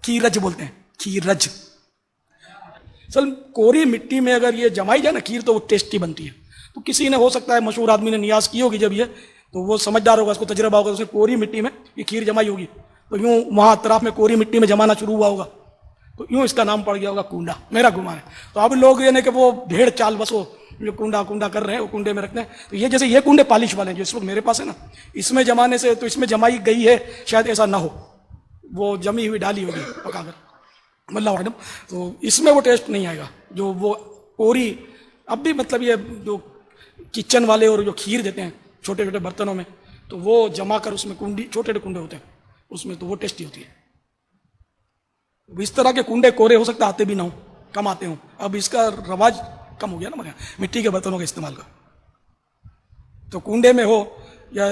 کھیرج بولتے ہیں، کھیرج. اصل کوری مٹی میں اگر یہ جمائی جائے نا کھیر تو وہ ٹیسٹی بنتی ہے. تو کسی نے ہو سکتا ہے مشہور آدمی نے نیاز کی ہوگی جب یہ، تو وہ سمجھدار ہوگا، اس کو تجربہ ہوگا، اس نے کوری مٹی میں یہ کھیر جمائی ہوگی، تو یوں وہاں اطراف میں کوری مٹی میں جمانا شروع ہوا ہوگا، تو یوں اس کا نام پڑ گیا ہوگا کنڈا، میرا گمان ہے. تو اب لوگ یہ نہیں کہ وہ بھیڑ چال بس وہ جو کنڈا کر رہے ہیں وہ کنڈے میں رکھتے ہیں. تو یہ جیسے یہ کنڈے پالش والے ہیں جو اس وقت میرے پاس ہے نا، اس میں جمانے سے تو اس میں جمائی گئی ہے، شاید ایسا نہ ہو، وہ جمی ہوئی ڈالی ہوگی پکا کر، واللہ اعلم. تو اس میں وہ ٹیسٹ نہیں آئے گا جو وہ کوری. اب بھی مطلب یہ جو کچن والے اور جو کھیر دیتے ہیں چھوٹے چھوٹے برتنوں میں، تو وہ جما کر اس میں کنڈی چھوٹے چھوٹے کنڈے ہوتے ہیں اس میں، تو وہ ٹیسٹی ہوتی ہے. اس طرح کے کنڈے کورے ہو سکتا آتے بھی نہ ہوں، کم آتے ہوں. اب اس کا رواج کم ہو گیا نا مٹی کے برتنوں کے استعمال کا. تو کنڈے میں ہو یا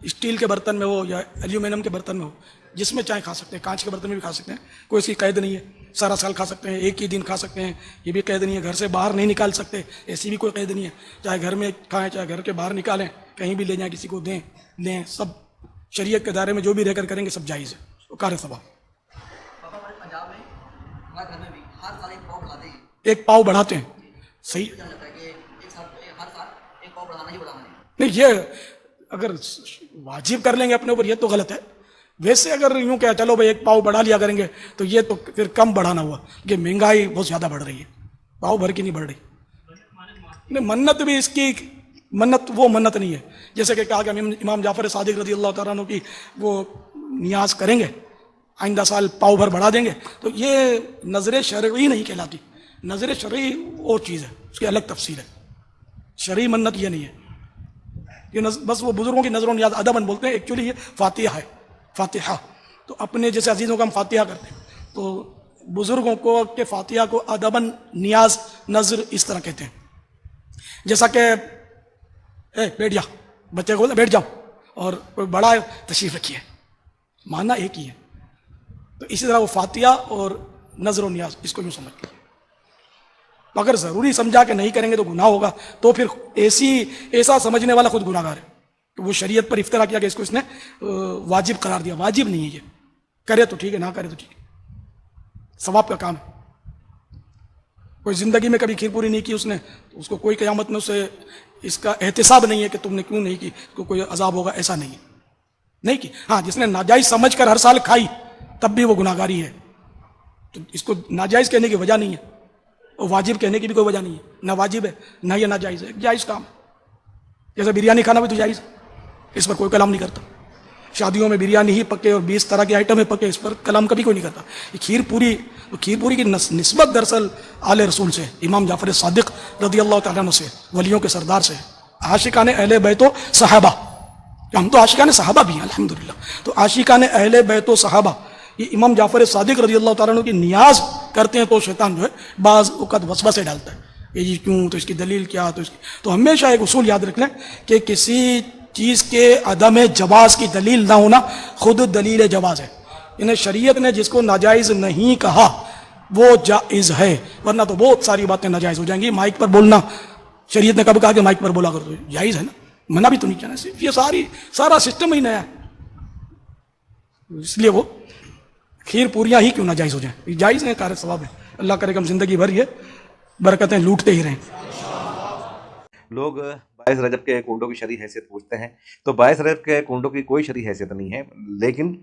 اسٹیل کے برتن میں ہو یا ایلومینیم کے برتن میں ہو، جس میں چائے کھا سکتے ہیں، کانچ کے برتن میں بھی کھا سکتے ہیں، کوئی اس کی قید نہیں ہے. سارا سال کھا سکتے ہیں، ایک ہی دن کھا سکتے ہیں، یہ بھی قید نہیں ہے. گھر سے باہر نہیں نکال سکتے، ایسی بھی کوئی قید نہیں ہے. چاہے گھر میں کھائیں چاہے گھر کے باہر نکالیں، کہیں بھی لے جائیں، کسی کو دیں لیں، سب شریعت کے دائرے میں جو بھی رہ کر کریں گے سب جائز ہے، وہ کار ثواب. پنجاب میں ہمارے گھر میں بھی ہر سال ایک پاؤ بڑھاتے ہیں. ایک پاؤ بڑھاتے ہیں، صحیح. لگتا ہے کہ ایک سال ہر سال ایک پاؤ بڑھانا ہی بڑھانا ہے. نہیں، یہ اگر واجب کر لیں گے اپنے اوپر یہ تو غلط ہے. ویسے اگر یوں کہ چلو بھائی ایک پاؤ بڑھا لیا کریں گے تو یہ تو پھر کم بڑھانا ہوا، کہ مہنگائی بہت زیادہ بڑھ رہی ہے، پاؤ بھر کی نہیں بڑھ رہی. نہیں، منت بھی اس کی منت وہ منت نہیں ہے جیسے کہ کہا کہ امام جعفر صادق رضی اللہ تعالیٰ عنہ کی وہ نیاز کریں گے آئندہ سال پاؤ بھر بڑھا دیں گے، تو یہ نظر شرعی نہیں کہلاتی. نظر شرعی اور چیز ہے، اس کی الگ تفصیل ہے. شرعی منت یہ نہیں ہے، یہ بس وہ بزرگوں کی نظروں نیاز ادباً بولتے ہیں. ایکچولی یہ فاتحہ ہے، فاتحہ. تو اپنے جیسے عزیزوں کا ہم فاتحہ کرتے ہیں، تو بزرگوں کو کہ فاتحہ کو ادباً نیاز نظر اس طرح کہتے ہیں. جیسا کہ بیٹھ جا، بچے کو بولتے بیٹھ جاؤ، اور کوئی بڑا ہے تشریف رکھیے، معنی ایک ہی ہے. تو اسی طرح وہ فاتحہ اور نظر و نیاز اس کو یوں سمجھتے ہیں. اگر ضروری سمجھا کہ نہیں کریں گے تو گناہ ہوگا، تو پھر ایسا سمجھنے والا خود گناہ گار ہے کہ وہ شریعت پر افطرا کیا کہ اس کو اس نے واجب قرار دیا. واجب نہیں ہے یہ، کرے تو ٹھیک ہے، نہ کرے تو ٹھیک ہے، ثواب کا کام ہے. کوئی زندگی میں کبھی کھیر پوری نہیں کی اس نے، تو اس کو کوئی قیامت میں اسے اس کا احتساب نہیں ہے کہ تم نے کیوں نہیں کی، اس کو کوئی عذاب ہوگا، ایسا نہیں ہے. نہیں کی. ہاں، جس نے ناجائز سمجھ کر ہر سال کھائی تب بھی وہ گناہگاری ہے. تو اس کو ناجائز کہنے کی وجہ نہیں ہے، اور واجب کہنے کی بھی کوئی وجہ نہیں ہے. نہ واجب ہے نہ یہ ناجائز ہے، جائز کام. جیسے بریانی کھانا بھی تو جائز ہے، اس پر کوئی کلام نہیں کرتا. شادیوں میں بریانی ہی پکے اور 20 طرح کے آئٹم پکے، اس پر کلام کبھی کوئی نہیں کرتا. یہ کھیر پوری کی نسبت دراصل آل رسول سے، امام جعفر صادق رضی اللہ تعالیٰ عنہ سے، ولیوں کے سردار سے، عاشقان اہل بیت و صحابہ. ہم تو عاشقان صحابہ بھی ہیں الحمدللہ. تو عاشقان اہل بیت و صحابہ یہ امام جعفر صادق رضی اللہ تعالیٰ عنہ کی نیاز کرتے ہیں، تو شیطان جو ہے بعض اوقات وسوسے ڈالتا ہے کہ یہ کیوں، تو اس کی دلیل کیا. تو ہمیشہ ایک اصول یاد رکھ لیں کہ کسی چیز کے عدم جواز کی دلیل نہ ہونا خود دلیل جواز ہے. یعنی شریعت نے جس کو ناجائز نہیں کہا وہ جائز ہے، ورنہ تو بہت ساری باتیں ناجائز ہو جائیں گی. مائک پر بولنا شریعت نے کب کہا کہ مائک پر بولا کر، تو جائز ہے نا، منع بھی تو نہیں کیا نا. صرف یہ سارا سسٹم ہی نیا ہے. اس لیے وہ کھیر پوریاں ہی کیوں نہ جائز ہو جائیں، یہ جائز ہے، کار ثواب ہے. اللہ کرے کہ ہم زندگی بھر یہ برکتیں لوٹتے ہی رہیں. لوگ باعث رجب کے کنڈوں کی شرعی حیثیت پوچھتے ہیں، تو باعث رجب کے کنڈوں کی کوئی شرعی حیثیت نہیں ہے، لیکن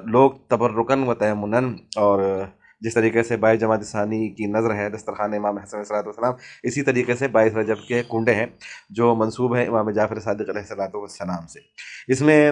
لوگ تبرکن و تیمنن اور جس طریقے سے باعث جماعت ثانی کی نظر ہے دسترخوان امام حسن علیہ السلام، اسی طریقے سے باعث رجب کے کنڈے ہیں جو منسوب ہیں امام جعفر صادق علیہ السلام سے. اس میں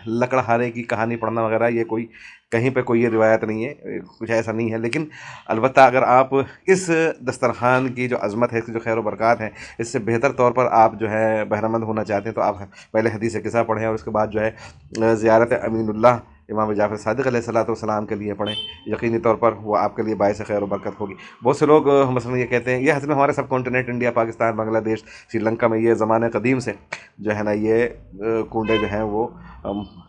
لکڑہارے کی کہانی پڑھنا وغیرہ یہ کوئی کہیں پہ کوئی یہ روایت نہیں ہے، کچھ ایسا نہیں ہے. لیکن البتہ اگر آپ اس دسترخوان کی جو عظمت ہے، اس کی جو خیر و برکات ہیں، اس سے بہتر طور پر آپ جو ہے بہرمند ہونا چاہتے ہیں، تو آپ پہلے حدیث قصہ پڑھیں اور اس کے بعد جو ہے زیارت امین اللہ امام جعفر صادق علیہ السلام کے لیے پڑھیں. یقینی طور پر وہ آپ کے لیے باعث خیر و برکت ہوگی. بہت سے لوگ مثلا یہ کہتے ہیں، یہ حضرت ہمارے سب کانٹیننٹ انڈیا، پاکستان، بنگلہ دیش، سری لنکا میں یہ زمانے قدیم سے جو ہے نا یہ کنڈے جو ہیں وہ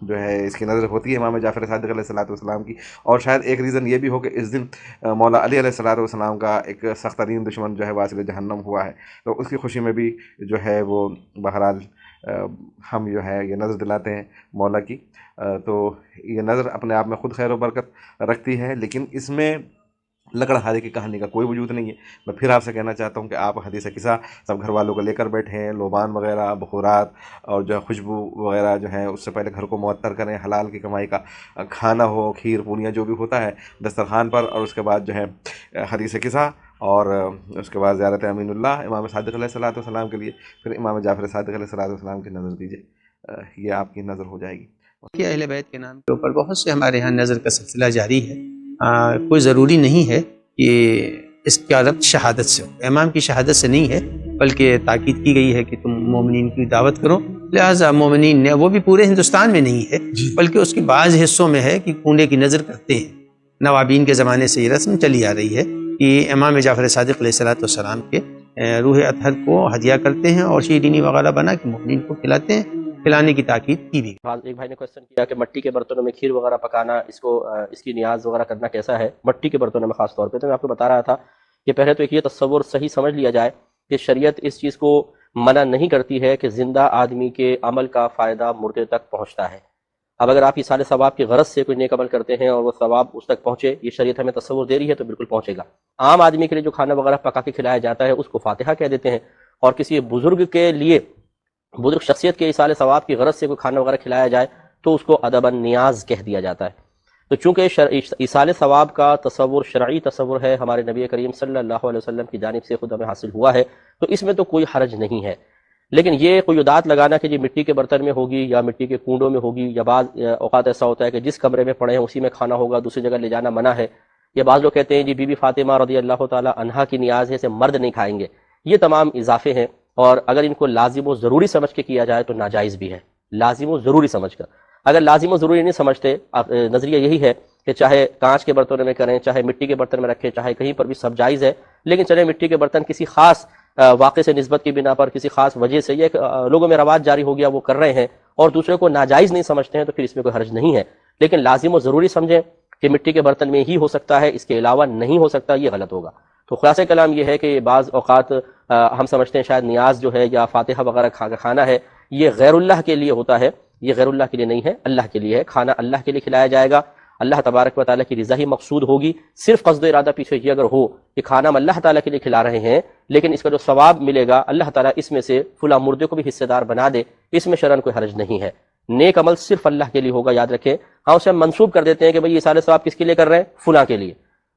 جو ہے اس کی نظر ہوتی ہے امام جعفر صادق علیہ السلام کی. اور شاید ایک ریزن یہ بھی ہو کہ اس دن مولا علی علیہ السلام کا ایک سخت ترین دشمن جو ہے واصل جہنم ہوا ہے، تو اس کی خوشی میں بھی جو ہے وہ بہرحال ہم جو ہے یہ نظر دلاتے ہیں مولا کی، تو یہ نظر اپنے آپ میں خود خیر و برکت رکھتی ہے، لیکن اس میں لکڑہارے کی کہانی کا کوئی وجود نہیں ہے۔ میں پھر آپ سے کہنا چاہتا ہوں کہ آپ حدیث قصہ سب گھر والوں کو لے کر بیٹھیں، لوبان وغیرہ، بخورات اور جو ہے خوشبو وغیرہ جو ہیں اس سے پہلے گھر کو معطر کریں، حلال کی کمائی کا کھانا ہو، کھیر پوریاں جو بھی ہوتا ہے دسترخوان پر، اور اس کے بعد جو ہے حدیث قصہ، اور اس کے بعد زیارت امین اللہ امام صادق علیہ الصلوۃ والسلام کے لیے، پھر امام جعفر صادق علیہ الصلوۃ والسلام کی نظر دیجیے، یہ آپ کی نظر ہو جائے گی۔ کہ اہل بیت کے نام کے اوپر بہت سے ہمارے ہاں نظر کا سلسلہ جاری ہے، کوئی ضروری نہیں ہے کہ اس کا ربط شہادت سے ہو، امام کی شہادت سے نہیں ہے، بلکہ تاکید کی گئی ہے کہ تم مومنین کی دعوت کرو، لہٰذا مومنین نے، وہ بھی پورے ہندوستان میں نہیں ہے بلکہ اس کے بعض حصوں میں ہے کہ کونڈے کی نظر کرتے ہیں۔ نوابین کے زمانے سے یہ رسم چلی آ رہی ہے کہ امام جعفر صادق علیہ الصلوۃ والسلام کے روح اطہر کو ہدیہ کرتے ہیں اور شیرینی وغیرہ بنا کے مومنین کو کھلاتے ہیں، کھلانے کی تاکید کی بھی۔ ایک بھائی نے کوشچن کیا کہ مٹی کے برتنوں میں کھیر وغیرہ پکانا، اس کی نیاز وغیرہ کرنا کیسا ہے مٹی کے برتنوں میں خاص طور پہ؟ تو میں آپ کو بتا رہا تھا کہ پہلے تو ایک یہ تصور صحیح سمجھ لیا جائے کہ شریعت اس چیز کو منع نہیں کرتی ہے کہ زندہ آدمی کے عمل کا فائدہ مردے تک پہنچتا ہے۔ اب اگر آپ ایصال ثواب کی غرض سے کوئی نیک عمل کرتے ہیں اور وہ ثواب اس تک پہنچے، یہ شریعت ہمیں تصور دے رہی ہے، تو بالکل پہنچے گا۔ عام آدمی کے لیے جو کھانا وغیرہ پکا کے کھلایا جاتا ہے اس کو فاتحہ کہہ دیتے ہیں، اور کسی بزرگ کے لیے، بزرگ شخصیت کے ایصال ثواب کی غرض سے کوئی کھانا وغیرہ کھلایا جائے تو اس کو ادباً نیاز کہہ دیا جاتا ہے۔ تو چونکہ ایصال ثواب کا تصور شرعی تصور ہے، ہمارے نبی کریم صلی اللہ علیہ وسلم کی جانب سے خود ہمیں حاصل ہوا ہے، تو اس میں تو کوئی حرج نہیں ہے۔ لیکن یہ قیودات لگانا کہ جی مٹی کے برتن میں ہوگی یا مٹی کے کنڈوں میں ہوگی، یا بعض اوقات ایسا ہوتا ہے کہ جس کمرے میں پڑے ہیں اسی میں کھانا ہوگا، دوسری جگہ لے جانا منع ہے، یا بعض لوگ کہتے ہیں جی بی بی فاطمہ رضی اللہ تعالی عنہا کی نیاز ہے، اسے مرد نہیں کھائیں گے۔ یہ تمام اضافے ہیں، اور اگر ان کو لازم و ضروری سمجھ کے کیا جائے تو ناجائز بھی ہے، لازم و ضروری سمجھ کر۔ اگر لازم و ضروری نہیں سمجھتے، نظریہ یہی ہے کہ چاہے کانچ کے برتنوں میں کریں، چاہے مٹی کے برتن میں رکھیں، چاہے کہیں پر بھی سب جائز ہے، لیکن چلے مٹی کے برتن کسی خاص واقعے سے نسبت کی بنا پر، کسی خاص وجہ سے یہ لوگوں میں رواج جاری ہو گیا، وہ کر رہے ہیں اور دوسرے کو ناجائز نہیں سمجھتے ہیں، تو پھر اس میں کوئی حرج نہیں ہے۔ لیکن لازم و ضروری سمجھیں کہ مٹی کے برتن میں ہی ہو سکتا ہے، اس کے علاوہ نہیں ہو سکتا، یہ غلط ہوگا۔ تو خلاصہ کلام یہ ہے کہ بعض اوقات ہم سمجھتے ہیں شاید نیاز جو ہے یا فاتحہ وغیرہ کھانا ہے، یہ غیر اللہ کے لیے ہوتا ہے، یہ غیر اللہ کے لیے نہیں ہے، اللہ کے لیے ہے۔ کھانا اللہ کے لیے کھلایا جائے گا، اللہ تبارک و تعالیٰ کی رضا ہی مقصود ہوگی۔ صرف قصد و ارادہ پیچھے یہ اگر ہو کہ کھانا ہم اللہ تعالیٰ کے لیے کھلا رہے ہیں، لیکن اس کا جو ثواب ملے گا اللہ تعالیٰ اس میں سے فلاں مردے کو بھی حصے دار بنا دے، اس میں شرعاً کوئی حرج نہیں ہے۔ نیک عمل صرف اللہ کے لیے ہوگا، یاد رکھیں۔ ہاں اسے ہم منسوب کر دیتے ہیں کہ بھئی یہ سارے ثواب کس کے لیے کر رہے ہیں؟ فلاں کے لیے،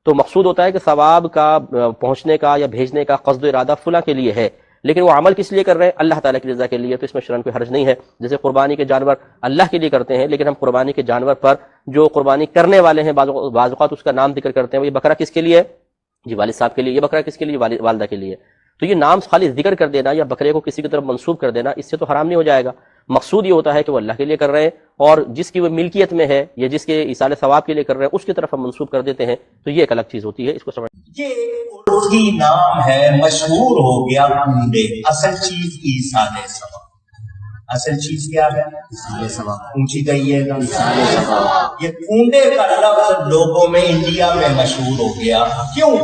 تو مقصود ہوتا ہے کہ ثواب کا پہنچنے کا یا بھیجنے کا قصد و ارادہ فلاں کے لیے ہے، لیکن وہ عمل کس لیے کر رہے ہیں؟ اللہ تعالیٰ کی رضا کے لیے، تو اس میں شرعاً کوئی حرج نہیں ہے۔ جیسے قربانی کے جانور اللہ کے لیے کرتے ہیں، لیکن ہم قربانی کے جانور پر جو قربانی کرنے والے ہیں بعض اوقات اس کا نام ذکر کرتے ہیں، وہ یہ بکرا کس کے لیے ہے؟ جی والد صاحب کے لیے۔ یہ بکرا کس کے لیے؟ والدہ کے لیے۔ تو یہ نام خالی ذکر کر دینا یا بکرے کو کسی کی طرف منسوب کر دینا، اس سے تو حرام نہیں ہو جائے گا۔ مقصود یہ ہوتا ہے کہ وہ اللہ کے لیے کر رہے ہیں، اور جس کی وہ ملکیت میں ہے یا جس کے ایصال ثواب کے لیے کر رہے ہیں اس کی طرف ہم منسوب کر دیتے ہیں، تو یہ ایک الگ چیز ہوتی ہے، اس کو سمجھ۔ یہ اردو نام ہے، مشہور ہو گیا کنڈے، اصل چیز ایصال ثواب۔ اصل چیز کیا ہے؟ ایصال ثواب۔ اونچی کہیے گا، ایصال ثواب۔ یہ کنڈے کا لفظ لوگوں میں انڈیا میں مشہور ہو گیا، کیوں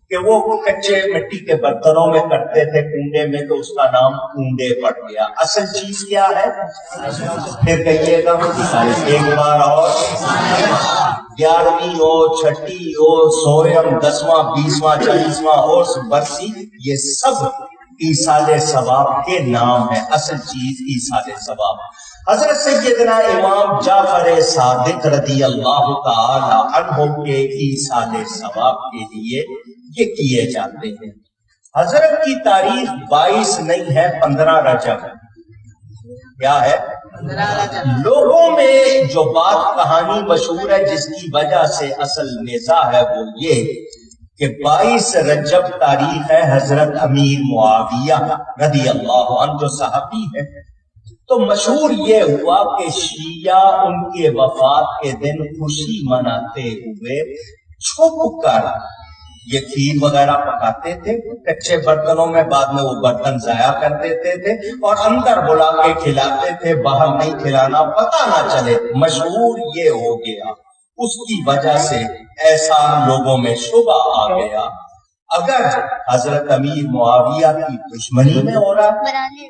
کہ وہ کچے مٹی کے برتنوں میں کرتے تھے کنڈے میں، تو اس کا نام کنڈے پڑ گیا۔ اصل چیز کیا ہے؟ پھر کہیے گا ایک بار اور، 11ویں ہو، چھٹی ہو، سویم، 10واں، 20واں، 40واں اور برسی، یہ سب ایصال ثواب کے نام ہے۔ اصل چیز ایصال ثواب۔ حضرت سیدنا امام جعفر صادق رضی اللہ تعالی عنہ کے ایصال ثواب کے لیے یہ کیے جاتے ہیں۔ حضرت کی تاریخ 22 نہیں ہے، 15 رجب۔ کیا ہے؟ لوگوں میں جو بات کہانی مشہور ہے جس کی وجہ سے اصل نزاع ہے وہ یہ کہ 22 رجب تاریخ ہے حضرت امیر معاویہ رضی اللہ عنہ جو صحابی ہے۔ تو مشہور یہ ہوا کہ شیعہ ان کے وفات کے دن خوشی مناتے ہوئے چھپ کر یہ کھیر وغیرہ پکاتے تھے کچے برتنوں میں، بعد میں وہ برتن ضائع کر دیتے تھے اور اندر بلا کے کھلاتے تھے، باہر نہیں کھلانا، پتہ نہ چلے۔ مشہور یہ ہو گیا، اس کی وجہ سے ایسا لوگوں میں شبہ آ گیا اگر حضرت امیر معاویہ کی دشمنی میں ہو رہا ہے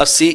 80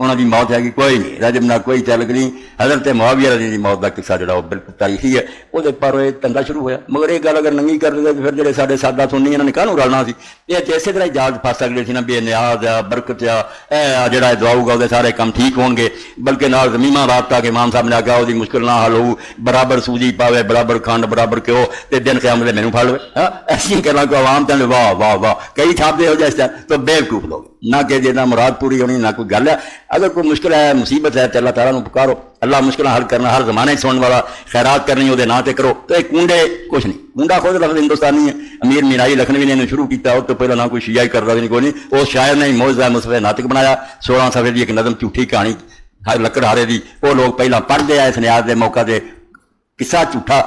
انہوں کی موت ہے کہ کوئی نہیں رجب نہ کوئی تعلق نہیں. حضرت معاویہ رضی کی موت کا قصہ جڑا وہ بالکل تاریخی ہے. وہ پر یہ دنگا شروع ہوا مگر یہ گل اگر ننگی کر دے تو پھر جڑے سارے سادہ سننی انہوں نے کہاں رلنا سی. یہ اسی طرح جال پھس سکتے سی نا بے نیاز آ برکت آ جڑا دعاؤ گا وہ سارے کام ٹھیک ہون گے. بلکہ نال زمیمہ رابطہ کہ امام صاحب نے آخیا وہ مشکل نہ حل ہو برابر سوجی پاوے برابر کھنڈ برابر کیو تے دن قیامت دے مینوں پھڑ لوے. ایسی گلاں کو عوام تے واہ واہ واہ کئی چھاپتے ہو جائے تو بیوقوف لوگ نہ کہ جنا مراد پوری ہونی نہ کوئی گل ہے. اگر کوئی مشکل ہے مصیبت ہے تو اللہ تعالیٰ نے پکارو. اللہ مشکل حل کرنا ہر زمانے سننے والا خیرات کرنی وہ نام تے کرو. تو ایک کنڈے کچھ نہیں کنڈا خود لفظ ہندوستانی ہے. امیر میرائی لکھنوی نے شروع کیا اس تو پہلے نہ کوئی شیعہ کرتا نہیں کوئی نہیں. وہ شاعر نے موجزہ مصفح ناطق بنایا 16 صفحے کی ایک نظم جھوٹھی کہانی لکڑ ہارے دی. وہ لوگ پہلا پڑھتے آئے اس نیاز کے موقع سے قصہ جھوٹا.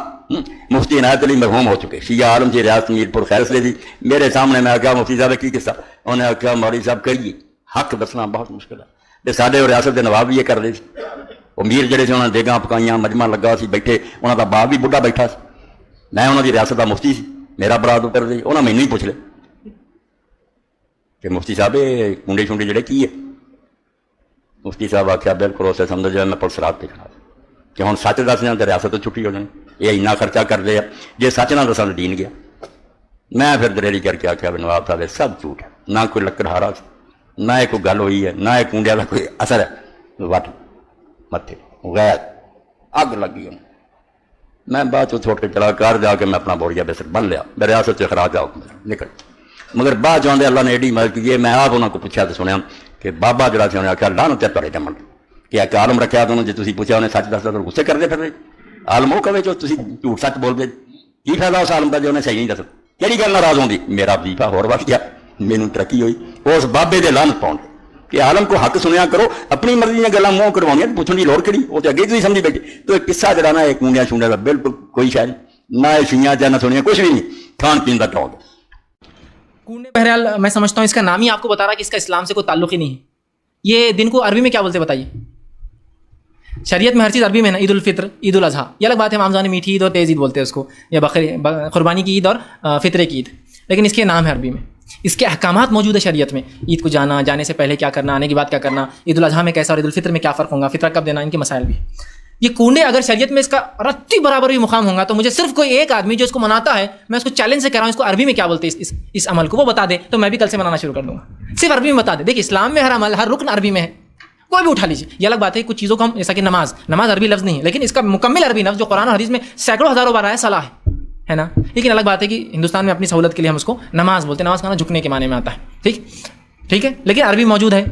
مفتی عنایت علی مرحوم ہو چکے شیعہ عالم جی ریاست میر پور خیر سے دی میرے سامنے. میں آخیا مفتی صاحب کی قصہ انہوں نے آخیا مولوی صاحب کہیے حق دسنا بہت مشکل ہے. سارے ریاست کے نواب بھی یہ کرتے تھے. وہ میر جڑے سے انہوں نے دیگاں پکائیاں مجمع لگا سی بیٹھے انہوں کا باپ بھی بڑھا بیٹھا سی. میں انہوں کی ریاست کا مفتی سی میرا برات کر دی. انہوں نے مینوں ہی پوچھ لے کہ مفتی صاحب یہ کنڈے شنڈے جڑے کی ہے. مفتی صاحب آخیا بالکل اسے سمجھ جائے میں پولیس رات پہ کھڑا کہ ہوں سچ دسنا تو ریاست تو چھٹی ہو جانی. یہ اینا خرچہ کرتے ہیں جی سچ نہ دسا تو دین گیا. میں پھر دلیری کر کے آخیا نواب صاحب سب جھوٹ ہے. نہ کوئی لکڑ ہارا نہ کوئی گل ہوئی ہے نہ کنڈیا کا کوئی اثر ہے. وٹ متے غیر اگ لگی انہوں. میں بعد چھوٹ کے چلا کر جا کے میں اپنا بوریا بستر بن لیا. میں ریاست سے خراج آؤ نکل مگر بعد چاہتے اللہ نے ایڈی مدد کی. میں آپ انہوں کو پوچھا تو سنیا کہ بابا جڑا سے انہیں آخیا لانت ہے تھوڑے جمن کہ ایک عالم رکھا تو جی تھی پوچھا انہیں سچ دستا تو غصے کرتے پھر عالم وہ کہے جو تھی جھوٹ سچ بولتے کی فائدہ اس عالم کا جو انہیں صحیح نہیں دستا. کہڑی گل ناراض ہوتی میرا وظیفہ ہور وقت گیا مینوں ترقی ہوئی اس بابے دے لعنت پاؤ کہ عالم کو حق سنیا کرو. اپنی مرضی نے گلاں منہ کروانیاں پوچھنے کی لوڑ کہڑی وہ تو اگے تھی سمجھی بیٹھے. تو ایک قصہ جڑا نا ایک کنڈیا شنڈیا کا بالکل کوئی شاید نہ چھیاں چاہ نہ سنیا کچھ بھی نہیں. کھان پین کا ٹاک کنڈے بہرحال میں سمجھتا ہوں اس کا نام ہی آپ کو بتا رہا کہ اس کا اسلام سے کوئی تعلق ہی نہیں ہے. یہ دن کو عربی میں کیا بولتے بتائیے. شریعت میں ہر چیز عربی میں نا. عید الفطر عید الاضحیٰ یہ الگ بات ہے. رمضان میٹھی عید اور تیز عید بولتے ہیں اس کو یا قربانی کی عید اور فطرے کی عید. لیکن اس کے نام ہے عربی میں. اس کے احکامات موجود ہے شریعت میں. عید کو جانے سے پہلے کیا کرنا آنے کے بعد کیا کرنا عید الاضحیٰ میں کیسا اور عید الفطر میں کیا فرق ہوگا فطرہ کب دینا ان کے مسائل بھی. یہ کنڈے اگر شریعت میں اس کا رتی برابر بھی مقام ہوگا تو مجھے صرف کوئی ایک آدمی جو اس کو مناتا ہے میں اس کو چیلنج سے کہہ رہا ہوں اس کو عربی میں کیا بولتے ہیں اس عمل کو وہ بتا دے تو میں بھی کل سے منانا شروع کر دوں گا. صرف عربی میں بتا دے. دیکھیے اسلام میں ہر عمل ہر رکن عربی میں ہے. کوئی بھی اٹھا لیجیے. یہ الگ بات ہے کچھ چیزوں کو ہم جیسا کہ نماز عربی لفظ نہیں ہے لیکن اس کا مکمل عربی لفظ جو قرآن اور حدیث میں سینکڑوں ہزاروں بار آیا صلاح ہے نا. لیکن الگ بات ہے کہ ہندوستان میں اپنی سہولت کے لیے ہم اس کو نماز بولتے ہیں. نماز کہنا جھکنے کے معنی میں آتا ہے. ٹھیک ہے لیکن عربی موجود ہے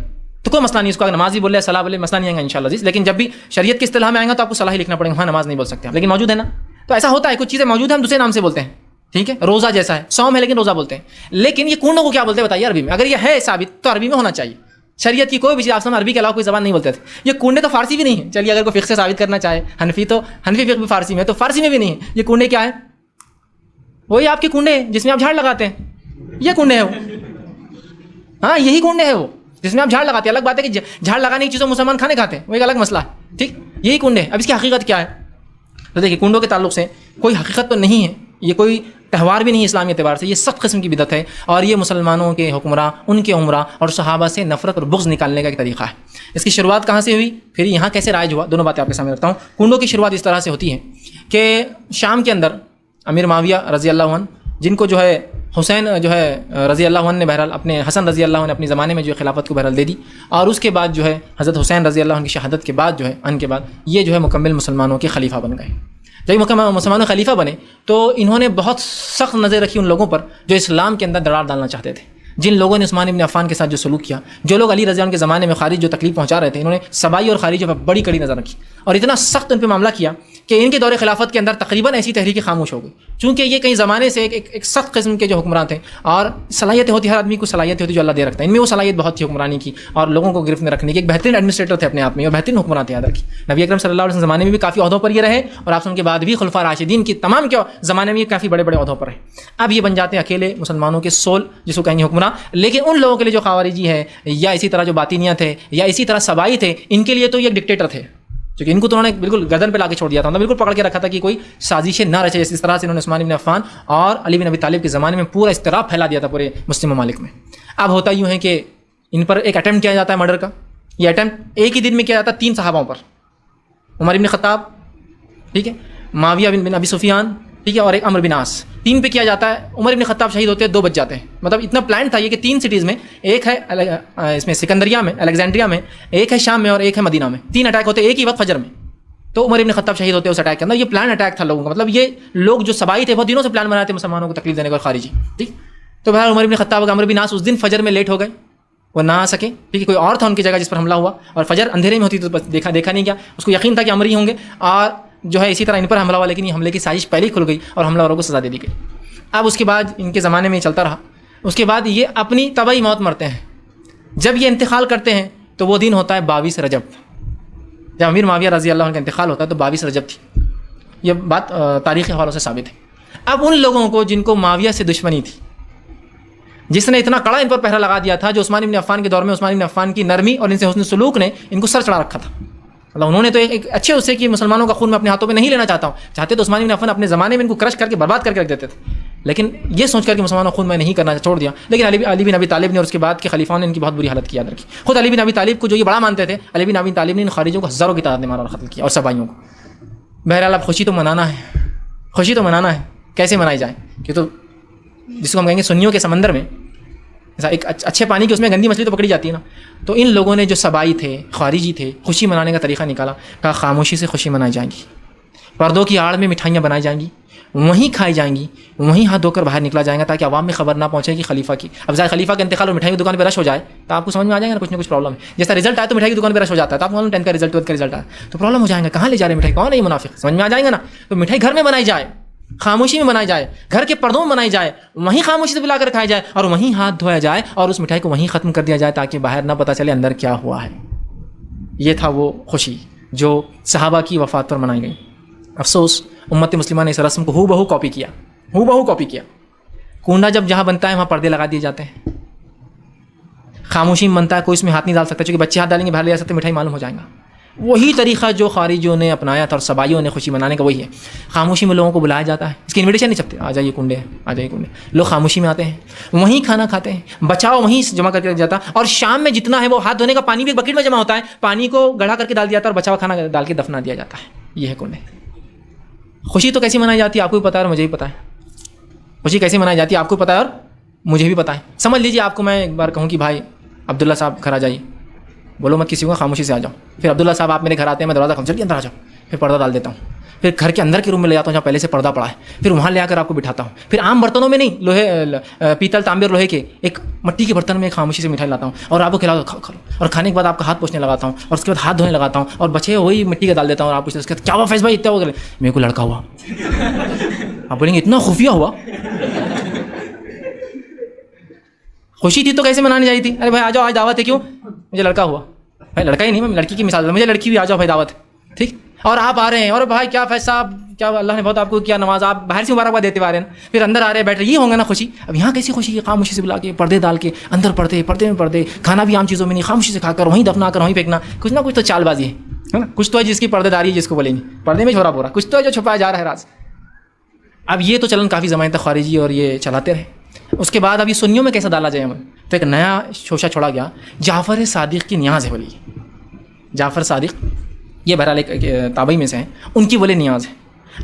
تو کوئی مسئلہ نہیں. اس کو اگر نماز ہی بولے صلاح بولے مسئلہ نہیں آئے گا انشاءاللہ عزیز. لیکن جب بھی شریعت کی اصطلاح میں آئے گا تو آپ کو صلاح ہی لکھنا پڑے گا. وہاں نماز نہیں بول سکتے لیکن موجود ہے نا. تو ایسا ہوتا ہے کچھ چیزیں موجود ہیں ہم دوسرے نام سے بولتے ہیں. ٹھیک ہے روزہ جیسا ہے صوم ہے لیکن روزہ بولتے ہیں. لیکن یہ کنڈوں کو کیا بولتے ہیں بتائیے عربی میں. اگر یہ ہے ثابت تو عربی میں ہونا چاہیے. شریعت کی کوئی بھی چیز آپ سمجھ عربی کے علاوہ کوئی زبان نہیں بولتے تھے. یہ کنڈے تو فارسی بھی نہیں ہے. چلیے اگر کوئی فقہ سے ثابت کرنا چاہے حنفی فقہ بھی فارسی میں تو فارسی میں بھی نہیں ہے. یہ کنڈے کیا ہے وہی آپ کے کنڈے جس میں آپ جھاڑ لگاتے ہیں. یہ کنڈے ہے وہ. ہاں یہی کنڈے ہے وہ جس میں آپ جھاڑ لگاتے ہیں. الگ بات ہے کہ جھاڑ لگانے کی چیزوں مسلمان کھانے کھاتے ہیں وہ ایک الگ مسئلہ ہے. ٹھیک یہی کنڈے. اب اس کی حقیقت کیا ہے تو دیکھیے کنڈوں کے تعلق سے کوئی حقیقت تو نہیں ہے. یہ کوئی تہوار بھی نہیں ہے اسلامی اعتبار سے. یہ سخت قسم کی بدعت ہے اور یہ مسلمانوں کے حکمراں ان کے عمرہ اور صحابہ سے نفرت اور بغض نکالنے کا ایک طریقہ ہے. اس کی شروعات کہاں سے ہوئی پھر یہاں کیسے رائج ہوا دونوں باتیں آپ کے سامنے رکھتا ہوں. کنڈوں کی شروعات اس طرح سے ہوتی ہے کہ شام کے اندر امیر معاویہ رضی اللہ عنہ جن کو جو ہے حسین جو ہے رضی اللہ عنہ نے بہرحال اپنے حسن رضی اللہ عنہ نے اپنے زمانے میں جو ہے خلافت کو بہرحال دے دی اور اس کے بعد جو ہے حضرت حسین رضی اللہ عنہ کی شہادت کے بعد جو ہے ان کے بعد یہ جو ہے مکمل مسلمانوں کے خلیفہ بن گئے. جب مسلمانوں خلیفہ بنے تو انہوں نے بہت سخت نظر رکھی ان لوگوں پر جو اسلام کے اندر درار ڈالنا چاہتے تھے. جن لوگوں نے عثمان بن عفان کے ساتھ جو سلوک کیا جو لوگ علی رضی اللہ عنہ کے زمانے میں خارج جو تکلیف پہنچا رہے تھے انہوں نے سبائی اور خارجیوں پر بڑی کڑی نظر رکھی اور اتنا سخت ان پہ معاملہ کیا کہ ان کے دور خلافت کے اندر تقریباً ایسی تحریکیں خاموش ہو گئی. چونکہ یہ کئی زمانے سے ایک سخت قسم کے جو حکمران تھے اور صلاحیتیں ہوتی ہر آدمی کو صلاحیت ہوتی جو اللہ دے رکھتا ہے. ان میں وہ صلاحیت بہت تھی حکمرانی کی اور لوگوں کو گرفت میں رکھنے کی. ایک بہترین ایڈمنسٹریٹر تھے اپنے آپ میں اور بہترین حکمران تھے یاد رکھی. نبی اکرم صلی اللہ علیہ وسلم زمانے میں بھی کافی عہدوں پر یہ رہے اور آپ ان کے بعد بھی خلفاء راشدین کی تمام کے زمانے میں یہ کافی بڑے بڑے عہدوں پر رہے. اب یہ بن جاتے ہیں اکیلے مسلمانوں کے سول جس کو کہیں گے حکمراں. لیکن ان لوگوں کے لیے جو خوارجی ہے یا اسی طرح جو باطینیہ تھے یا اسی طرح سبائی تھے ان کے لیے تو یہ ایک ڈکٹیٹر تھے کیونکہ ان کو تو انہوں نے بالکل گردن پہ لا کے چھوڑ دیا تھا. بالکل پکڑ کے رکھا تھا کہ کوئی سازشیں نہ رچے. اس طرح سے انہوں نے عثمان بن عفان اور علی بن ابی طالب کے زمانے میں پورا اضطراب پھیلا دیا تھا پورے مسلم ممالک میں. اب ہوتا یوں ہے کہ ان پر ایک اٹیمپٹ کیا جاتا ہے مرڈر کا یہ اٹیمپٹ ایک ہی دن میں کیا جاتا ہے 3 صحاباؤں پر، عمر بن خطاب، ٹھیک ہے، معاویہ بن ابی سفیان، ٹھیک ہے، اور ایک عمر بن عاص، 3 پہ کیا جاتا ہے. عمر بن خطاب شہید ہوتے ہیں 2 بچ جاتے ہیں. مطلب اتنا پلان تھا یہ کہ 3 سٹیز میں، ایک ہے اس میں سکندریہ میں، الیگزینڈریا میں، ایک ہے شام میں اور ایک ہے مدینہ میں، 3 اٹیک ہوتے ہیں ایک ہی وقت فجر میں. تو عمر بن خطاب شہید ہوتے ہیں اس اٹیک کے اندر. یہ پلان اٹیک تھا لوگوں کا. مطلب یہ لوگ جو صبائی تھے وہ دنوں سے پلان بناتے تھے مسلمانوں کو تکلیف دینے کا، اور خارجی. ٹھیک. تو بہرحال عمر بن خطاب اور عمر بن عاص اس دن فجر میں لیٹ ہو گئے، وہ نہ آ سکے. ٹھیک ہے، کوئی اور تھا ان کی جگہ جس پر حملہ ہوا، اور فجر اندھیرے میں ہوتی تو بس دیکھا نہیں گیا. اس کو یقین تھا کہ عمر ہی ہوں گے، اور جو ہے اسی طرح ان پر حملہ ہوا، لیکن یہ حملے کی سازش پہلے ہی کھل گئی اور حملہ والوں کو سزا دے دی گئی. اب اس کے بعد ان کے زمانے میں یہ چلتا رہا. اس کے بعد یہ اپنی طبعی موت مرتے ہیں. جب یہ انتقال کرتے ہیں تو وہ دن ہوتا ہے 22 رجب. جب امیر معاویہ رضی اللہ عنہ کا انتقال ہوتا ہے تو 22 رجب تھی. یہ بات تاریخی حوالوں سے ثابت ہے. اب ان لوگوں کو جن کو معاویہ سے دشمنی تھی، جس نے اتنا کڑا ان پر پہرا لگا دیا تھا، جو عثمان بن عفان کے دور میں عثمان بن عفان کی نرمی اور ان سے حسن سلوک نے ان کو سر چڑھا رکھا تھا. مطلب انہوں نے تو ایک اچھے اس سے کہ مسلمانوں کا خون میں اپنے ہاتھوں میں نہیں لینا چاہتا ہوں، چاہتے تو عثمان بن عفان اپنے زمانے میں ان کو کرش کر کے برباد کر کے رکھ دیتے تھے، لیکن یہ سوچ کر کہ مسلمانوں کا خون میں نہیں کرنا چھوڑ دیا. لیکن علی بن ابی طالب نے اور اس کے بعد کے خلیفاؤں نے ان کی بہت بری حالت کی یاد رکھی. خود علی بن ابی طالب کو جو یہ بڑا مانتے تھے، علی بن ابی طالب نے ان خارجوں کو ہزاروں کی تعداد میں مارا اور قتل کیا، اور سبائیوں کو. بہرحال اب خوشی تو منانا ہے. کیسے منائی جائے؟ کہ تو جس کو ہم کہیں گے سنیوں کے سمندر میں ایک اچھے پانی کی اس میں گندی مچھلی تو پکڑی جاتی ہے نا. تو ان لوگوں نے جو سبائی تھے، خارجی تھے، خوشی منانے کا طریقہ نکالا. کہا خاموشی سے خوشی منائی جائیں گی، پردوں کی آڑ میں مٹھائیاں بنائی جائیں گی، وہیں کھائی جائیں گی، وہیں ہاتھ دھو کر باہر نکلا جائے گا تاکہ عوام میں خبر نہ پہنچے کہ خلیفہ کی. اب ظاہر خلیفہ کا انتقال اور مٹھائی کی دکان پہ رش ہو جائے تو آپ کو سمجھ میں آ جائے گا نا کچھ پرابلم ہے. جیسا رزلٹ آئے تو مٹھائی کی دکان پہ رش ہو جاتا ہے، تو آپ معلوم 10 کا رزلٹ 12 کا رزلٹ آئے تو پرابلم ہو جائے گا. کہاں لے جا رہے ہیں مٹھائی، کون ہے یہ منافق، سمجھ میں آ جائے گا نا. تو مٹھائی گھر میں بنائی جائے، خاموشی میں بنائی جائے، گھر کے پردوں میں بنائی جائے، وہیں خاموشی سے بلا کر کھائی جائے، اور وہیں ہاتھ دھویا جائے، اور اس مٹھائی کو وہیں ختم کر دیا جائے تاکہ باہر نہ پتہ چلے اندر کیا ہوا ہے. یہ تھا وہ خوشی جو صحابہ کی وفات پر منائی گئی. افسوس امت مسلمہ نے اس رسم کو ہو بہو کاپی کیا. کنڈا جب جہاں بنتا ہے وہاں پردے لگا دیے جاتے ہیں. خاموشی میں بنتا ہے، کوئی اس میں ہاتھ نہیں ڈال سکتا، چونکہ بچے ہاتھ ڈالیں گے باہر لے جا سکتے، مٹھائی معلوم ہو جائے گا. وہی طریقہ جو خارجیوں نے اپنایا تھا اور سبائیوں نے خوشی منانے کا وہی ہے. خاموشی میں لوگوں کو بلایا جاتا ہے، اس کی انویٹیشن نہیں چھپتے، آ جائیے کنڈے. لوگ خاموشی میں آتے ہیں، وہیں کھانا کھاتے ہیں، بچاؤ وہیں جمع کر کے جاتا. اور شام میں جتنا ہے وہ ہاتھ دھونے کا پانی بھی بکیٹ میں جمع ہوتا ہے، پانی کو گڑھا کر کے ڈال دیا جاتا ہے اور بچاؤ کھانا ڈال کے دفنا دیا جاتا ہے. یہ ہے کنڈے. خوشی تو کیسی منائی جاتی ہے آپ کو بھی پتا ہے اور مجھے بھی پتا ہے. خوشی کیسے منائی جاتی ہے آپ کو پتا ہے اور مجھے بھی پتا ہے. سمجھ لیجیے آپ کو میں ایک بار کہوں کہ بھائی عبداللہ صاحب گھر آ جائیے، بولو مت کسی کو، خاموشی سے آ جاؤ. پھر عبداللہ صاحب آپ میرے گھر آتے ہیں، میں دروازہ کھول کے اندر آ جاؤ، پھر پردہ ڈال دیتا ہوں، پھر گھر کے اندر کے روم میں لے جاتا ہوں جہاں پہلے سے پردہ پڑا ہے، پھر وہاں لے آ کر آپ کو بٹھاتا ہوں. پھر عام برتنوں میں نہیں، لوہے پیتل تانبے اور لوہے کے ایک مٹی کے برتن میں خاموشی سے مٹھائی لاتا ہوں اور آپ کو کھلاتا ہوں، کھاؤ. اور کھانے کے بعد آپ کا ہاتھ پوچھنے لگاتا ہوں اور اس کے بعد ہاتھ دھونے لگاتا ہوں اور بچے وہی مٹی کا ڈال دیتا ہوں. اور آپ پوچھتے ہیں کیا ہوا فیض بھائی اتنا ہو گیا؟ میرے کو لڑکا ہوا. آپ بولیں گے اتنا خفیہ ہوا؟ خوشی تھی تو کیسے منانی چاہیے تھی؟ ارے بھائی آ جاؤ آج دعوت ہے. کیوں؟ مجھے لڑکا ہوا. بھائی لڑکا ہی نہیں، میں لڑکی کی مثال دوں، مجھے لڑکی بھی آ جاؤ بھائی دعوت ہے. ٹھیک. اور آپ آ رہے ہیں اور بھائی کیا فیض صاحب، کیا اللہ نے بہت آپ کو کیا نواز، آپ باہر سے مبارکباد دیتے آ رہے ہیں، پھر اندر آ رہے بیٹھ رہے، یہ ہوں گے نا خوشی. اب یہاں کیسی خوشی ہے؟ خاموشی سے بلا کے پردے ڈال کے اندر پردے میں پردے، کھانا بھی عام چیزوں میں نہیں، خاموشی سے کھا کر وہیں دفنا کر وہیں پھینکنا. کچھ نہ کچھ تو چال بازی ہے نا، کچھ تو ہے جس کی پردے داری ہے جس کو بولیں گے، پردے میں چھوڑا پورا کچھ تو ہے جو چھپایا جا رہا ہے راز. اب یہ تو چلن کافی زمانے تک خارجی اور یہ چلاتے رہے. اس کے بعد اب یہ سنیوں میں کیسا ڈالا جائے ہمیں، تو ایک نیا شوشہ چھوڑا گیا. جعفر صادق کی نیاز ہے ولی. جعفر صادق یہ بہرحال ایک تابعی میں سے ہیں، ان کی ولی نیاز ہے.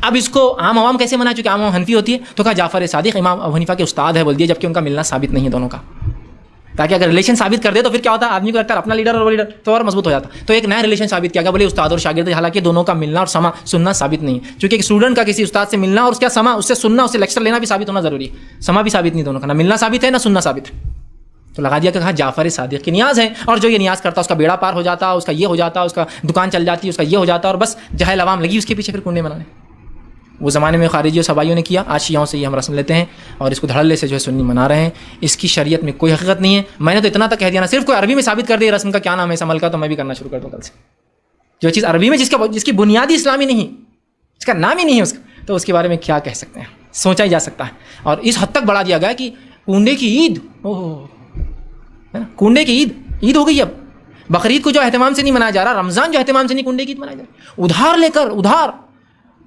اب اس کو عام عوام کیسے منائے؟ چونکہ عام عوام حنفی ہوتی ہے تو کہا جعفر صادق امام ابو حنیفہ کے استاد ہے بول دیے، جبکہ ان کا ملنا ثابت نہیں ہے دونوں کا. تاکہ اگر ریلیشن ثابت کر دے تو پھر کیا ہوتا ہے، آدمی کو لگتا ہے اپنا لیڈر اور وہ لیڈر تو اور مضبوط ہو جاتا. تو ایک نیا ریلیشن ثابت کیا گیا بولے استاد اور شاگرد، حالانکہ دونوں کا ملنا اور سننا ثابت نہیں ہے. چونکہ ایک اسٹوڈنٹ کا کسی استاد سے ملنا اور اس کا سما، اس سے سننا، اس سے لیکچر لینا بھی ثابت ہونا ضروری ہے. سما بھی ثابت نہیں دونوں کا، نہ ملنا ثابت ہے نہ سننا ثابت ہے. تو لگا دیا کہ کہا جعفر صادق کی نیاز ہے، اور جو یہ نیاز کرتا اس کا بیڑا پار ہو جاتا، اس کا یہ ہو جاتا، اس کا دکان چل جاتی، اس کا یہ ہو جاتا، اور بس جہل عوام لگی اس کے پیچھے پھر کنڈے منانے. وہ زمانے میں خارجی اور سبائیوں نے کیا، آج شیعوں سے یہ ہم رسم لیتے ہیں اور اس کو دھڑلے سے جو ہے سنی منا رہے ہیں. اس کی شریعت میں کوئی حقیقت نہیں ہے. میں نے تو اتنا تک کہہ دیا نا، صرف کوئی عربی میں ثابت کر دے رسم کا کیا نام ہے اس عمل کا، تو میں بھی کرنا شروع کر دوں کل سے. جو چیز عربی میں جس کی بنیادی اسلامی نہیں، اس کا نام ہی نہیں ہے اس کا، تو اس کے بارے میں کیا کہہ سکتے ہیں، سوچا ہی جا سکتا ہے. اور اس حد تک بڑھا دیا گیا کہ کنڈے کی عید، کنڈے کی عید ہو گئی. اب بقرعید کو جو اہتمام سے نہیں منایا جا رہا، رمضان جو اہتمام سے نہیں، کنڈے کی عید منایا جا رہا. ادھار لے کر، ادھار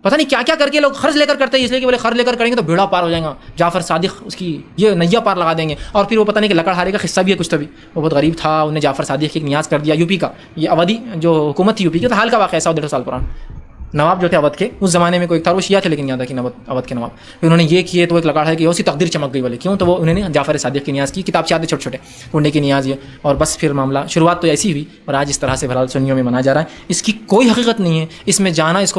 پتہ نہیں کیا کیا کر کے لوگ قرض لے کر کرتے ہیں، اس لیے کہ بولے قرض لے کر کریں گے تو بیڑا پار ہو جائے گا، جعفر صادق اس کی یہ نیا پار لگا دیں گے. اور پھر وہ پتہ نہیں کہ لکڑہارے کا قصہ بھی ہے کچھ، تو بھی وہ بہت غریب تھا، انہیں جعفر صادق کی ایک نیاز کر دیا. یو پی کا یہ اودھی جو حکومت تھی یو پی کی، تو حال کا واقعہ ہے 100-150 سال پرانا. نواب جو تھے اودھ کے، اس زمانے میں کوئی تھا، وہ شیعہ تھے لیکن یاد ہے کہ اودھ کے نواب، پھر انہوں نے یہ کیے تو ایک لکڑہارے کی اسی تقدیر چمک گئی. بولے کیوں؟ تو وہ انہوں نے جعفر صادق کی نیاز کی، کتاب سے آتے چھوٹے چھوٹے ڈھونڈنے کی نیاز یہ، اور بس پھر معاملہ شروعات تو ایسی ہوئی اور آج اس طرح سے بہرحال سنیوں میں منا جا رہا ہے. اس کی کوئی حقیقت نہیں ہے، اس میں جانا اس کو